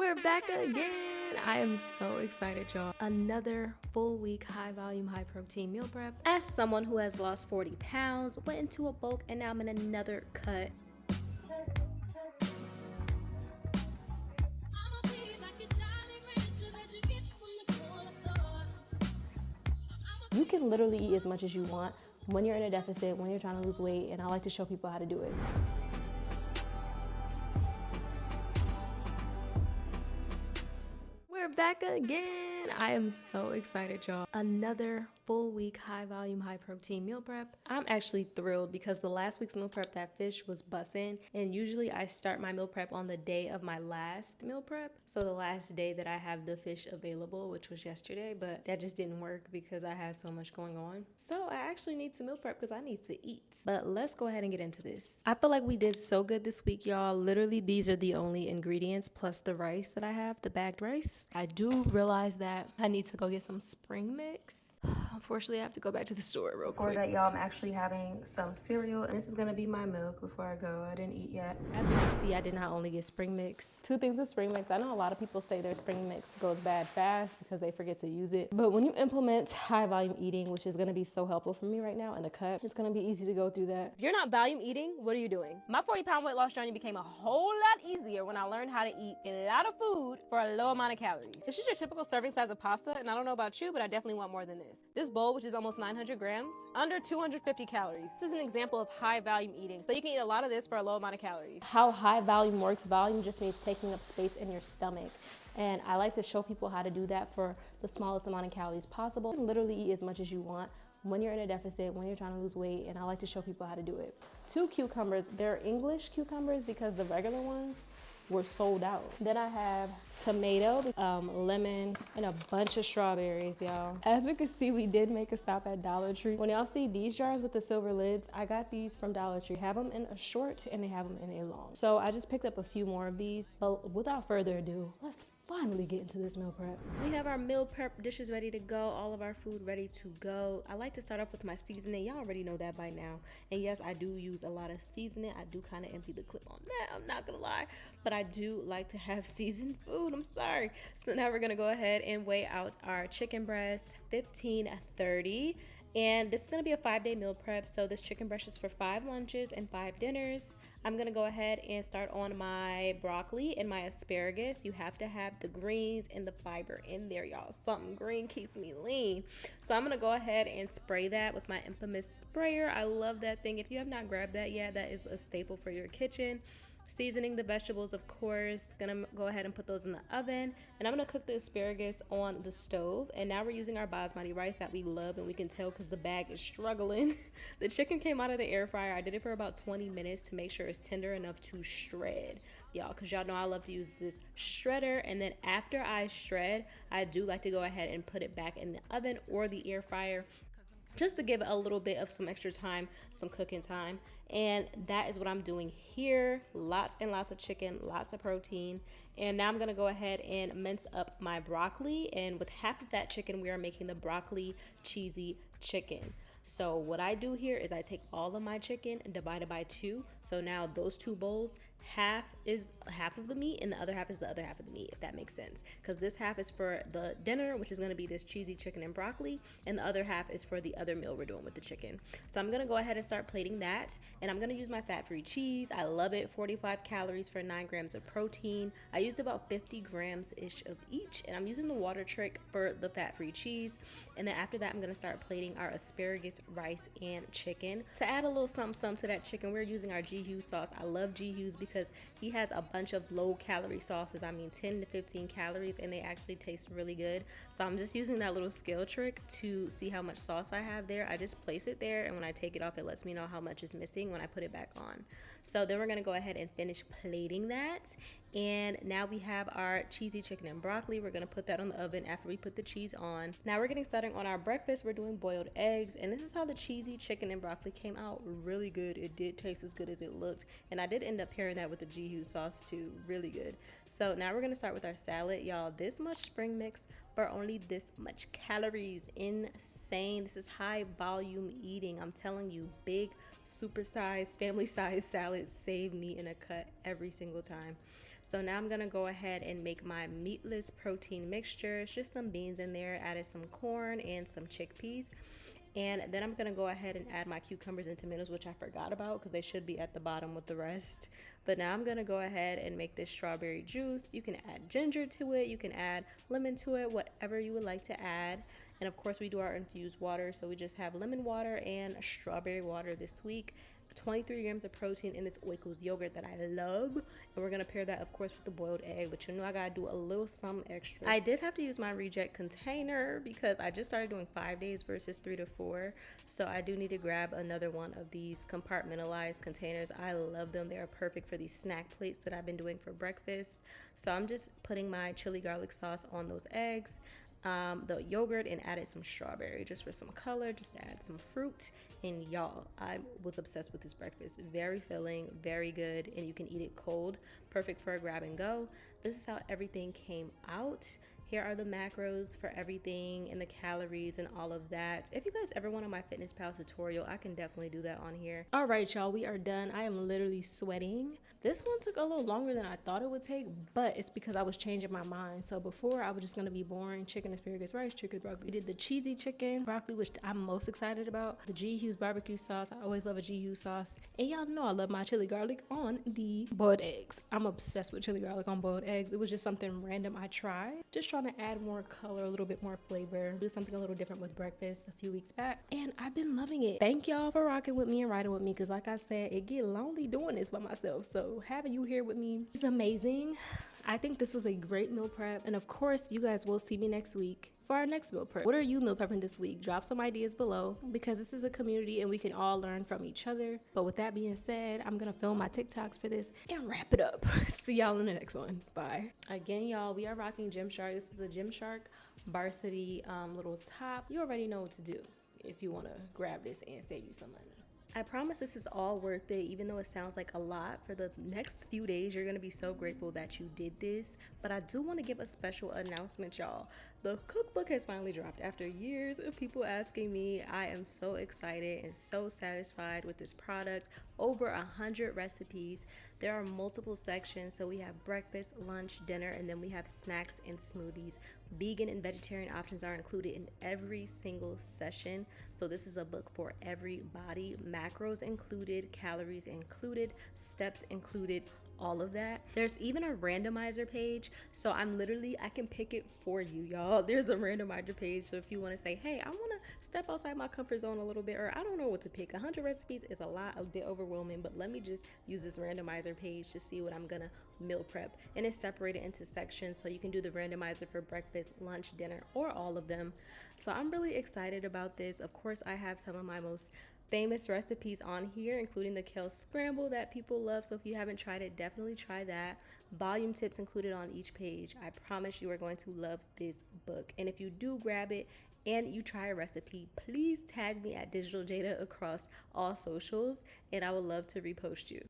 We're back again. I am so excited, y'all. Another full week high volume, high protein meal prep. As someone who has lost 40 pounds, went into a bulk, and now I'm in another cut. You can literally eat as much as you want when you're in a deficit, when you're trying to lose weight, and I like to show people how to do it. We're back again. I am so excited, y'all. Another full week high volume, high protein meal prep. I'm actually thrilled because the last week's meal prep, that fish was bussin', and usually I start my meal prep on the day of my last meal prep. So the last day that I have the fish available, which was yesterday, but that just didn't work because I had so much going on. So I actually need to meal prep because I need to eat. But let's go ahead and get into this. I feel like we did so good this week, y'all. Literally, these are the only ingredients plus the rice that I have, the bagged rice. I do realize that I need to go get some spring mix. Unfortunately, I have to go back to the store real quick. Before that, y'all, I'm actually having some cereal, and this is gonna be my milk before I go. I didn't eat yet. As we can see, I did not only get spring mix. 2 things of spring mix. I know a lot of people say their spring mix goes bad fast because they forget to use it. But when you implement high volume eating, which is gonna be so helpful for me right now in the cut, it's gonna be easy to go through that. If you're not volume eating, what are you doing? My 40-pound weight loss journey became a whole lot easier when I learned how to eat a lot of food for a low amount of calories. This is your typical serving size of pasta, and I don't know about you, but I definitely want more than this. This bowl, which is almost 900 grams, under 250 calories. This is an example of high volume eating, so you can eat a lot of this for a low amount of calories. How high volume works, volume just means taking up space in your stomach. And I like to show people how to do that for the smallest amount of calories possible. You can literally eat as much as you want when you're in a deficit, when you're trying to lose weight, and I like to show people how to do it. 2 cucumbers, they're English cucumbers because the regular ones were sold out. Then I have tomato, lemon, and a bunch of strawberries, y'all. As we can see, we did make a stop at Dollar Tree. When y'all see these jars with the silver lids, I got these from Dollar Tree. They have them in a short and they have them in a long. So I just picked up a few more of these. But without further ado, let's finally get into this meal prep. We have our meal prep dishes ready to go, all of our food ready to go. I like to start off with my seasoning. Y'all already know that by now. And yes, I do use a lot of seasoning. I do kind of empty the clip on that, I'm not gonna lie. But I do like to have seasoned food, I'm sorry. So now we're gonna go ahead and weigh out our chicken breast, 1530. And this is gonna be a 5-day meal prep. So this chicken breast is for 5 lunches and 5 dinners. I'm gonna go ahead and start on my broccoli and my asparagus. You have to have the greens and the fiber in there, y'all. Something green keeps me lean. So I'm gonna go ahead and spray that with my infamous sprayer. I love that thing. If you have not grabbed that yet, that is a staple for your kitchen. Seasoning the vegetables, of course. Gonna go ahead and put those in the oven, and I'm gonna cook the asparagus on the stove. And now we're using our basmati rice that we love, and we can tell because the bag is struggling. The chicken came out of the air fryer. I did it for about 20 minutes to make sure it's tender enough to shred, y'all, because y'all know I love to use this shredder. And then after I shred, I do like to go ahead and put it back in the oven or the air fryer, just to give it a little bit of some extra time, some cooking time. And that is what I'm doing here. Lots and lots of chicken, lots of protein. And now I'm gonna go ahead and mince up my broccoli. And with half of that chicken, we are making the broccoli cheesy chicken. So what I do here is I take all of my chicken and divide it by 2. So now those 2 bowls, half is half of the meat and the other half is the other half of the meat, if that makes sense. Because this half is for the dinner, which is gonna be this cheesy chicken and broccoli, and the other half is for the other meal we're doing with the chicken. So I'm gonna go ahead and start plating that, and I'm gonna use my fat-free cheese. I love it. 45 calories for 9 grams of protein. I used about 50 grams-ish of each, and I'm using the water trick for the fat-free cheese. And then after that, I'm gonna start plating our asparagus, rice, and chicken. To add a little something to that chicken, we're using our Hughes sauce. I love Hughes because he has a bunch of low-calorie sauces. I mean 10 to 15 calories, and they actually taste really good. So I'm just using that little skill trick to see how much sauce I have there. I just place it there, and when I take it off, it lets me know how much is missing when I put it back on. So then we're gonna go ahead and finish plating that. And now we have our cheesy chicken and broccoli. We're gonna put that on the oven after we put the cheese on. Now we're getting started on our breakfast. We're doing boiled eggs, and this is how the cheesy chicken and broccoli came out. Really good. It did taste as good as it looked, and I did end up pairing that with the Hughes sauce too. Really good. So now we're gonna start with our salad, y'all. This much spring mix for only this much calories. Insane. This is high volume eating. I'm telling you, big, super size, family size salads save me in a cut every single time. So now I'm gonna go ahead and make my meatless protein mixture. It's just some beans in there, added some corn and some chickpeas. And then I'm gonna go ahead and add my cucumbers and tomatoes, which I forgot about because they should be at the bottom with the rest. But now I'm gonna go ahead and make this strawberry juice. You can add ginger to it, you can add lemon to it, whatever you would like to add. And of course we do our infused water, so we just have lemon water and strawberry water this week. 23 grams of protein in this Oikos yogurt that I love. And we're gonna pair that, of course, with the boiled egg, but you know I gotta do a little something extra. I did have to use my reject container because I just started doing 5 days versus 3 to 4. So I do need to grab another one of these compartmentalized containers. I love them. They are perfect for these snack plates that I've been doing for breakfast. So I'm just putting my chili garlic sauce on those eggs, the yogurt, and added some strawberry just for some color, just to add some fruit. And y'all, I was obsessed with this breakfast. Very filling, very good, and you can eat it cold. Perfect for a grab and go. This is how everything came out. Here are the macros for everything and the calories and all of that. If you guys ever want my Fitness Pal tutorial, I can definitely do that on here. All right, y'all, we are done. I am literally sweating. This one took a little longer than I thought it would take, but it's because I was changing my mind. So before, I was just gonna be boring: chicken, asparagus, rice, chicken, broccoli. We did the cheesy chicken broccoli, which I'm most excited about. The Hughes barbecue sauce. I always love a Hughes sauce. And y'all know I love my chili garlic on the boiled eggs. I'm obsessed with chili garlic on boiled eggs. It was just something random I tried. Just trying to add more color, a little bit more flavor, do something a little different with breakfast a few weeks back, and I've been loving it. Thank y'all for rocking with me and riding with me, because like I said, it get lonely doing this by myself, so having you here with me is amazing. I think this was a great meal prep, and of course you guys will see me next week for our next meal prep. What are you meal prepping this week? Drop some ideas below, because this is a community and we can all learn from each other. But with that being said, I'm gonna film my TikToks for this and wrap it up. See y'all in the next one. Bye. Again, y'all, we are rocking Gymshark. This is the Gymshark varsity little top. You already know what to do if you want to grab this and save you some money. I promise this is all worth it, even though it sounds like a lot. For the next few days, you're gonna be so grateful that you did this. But I do want to give a special announcement, y'all. The cookbook has finally dropped after years of people asking me. I am so excited and so satisfied with this product. Over 100 recipes. There are multiple sections, so we have breakfast, lunch, dinner, and then we have snacks and smoothies. Vegan and vegetarian options are included in every single session, so this is a book for everybody. Macros included, calories included, steps included, all of that. There's even a randomizer page, so I can pick it for you, y'all. There's a randomizer page, so if you want to say, hey, I want to step outside my comfort zone a little bit, or I don't know what to pick. 100 recipes is a lot, a bit overwhelming, but let me just use this randomizer page to see what I'm gonna meal prep. And it's separated into sections, so you can do the randomizer for breakfast, lunch, dinner, or all of them. So I'm really excited about this. Of course, I have some of my most famous recipes on here, including the kale scramble that people love. So if you haven't tried it, definitely try that. Volume tips included on each page. I promise you are going to love this book. And if you do grab it and you try a recipe, please tag me at Digital Jada across all socials, and I would love to repost you.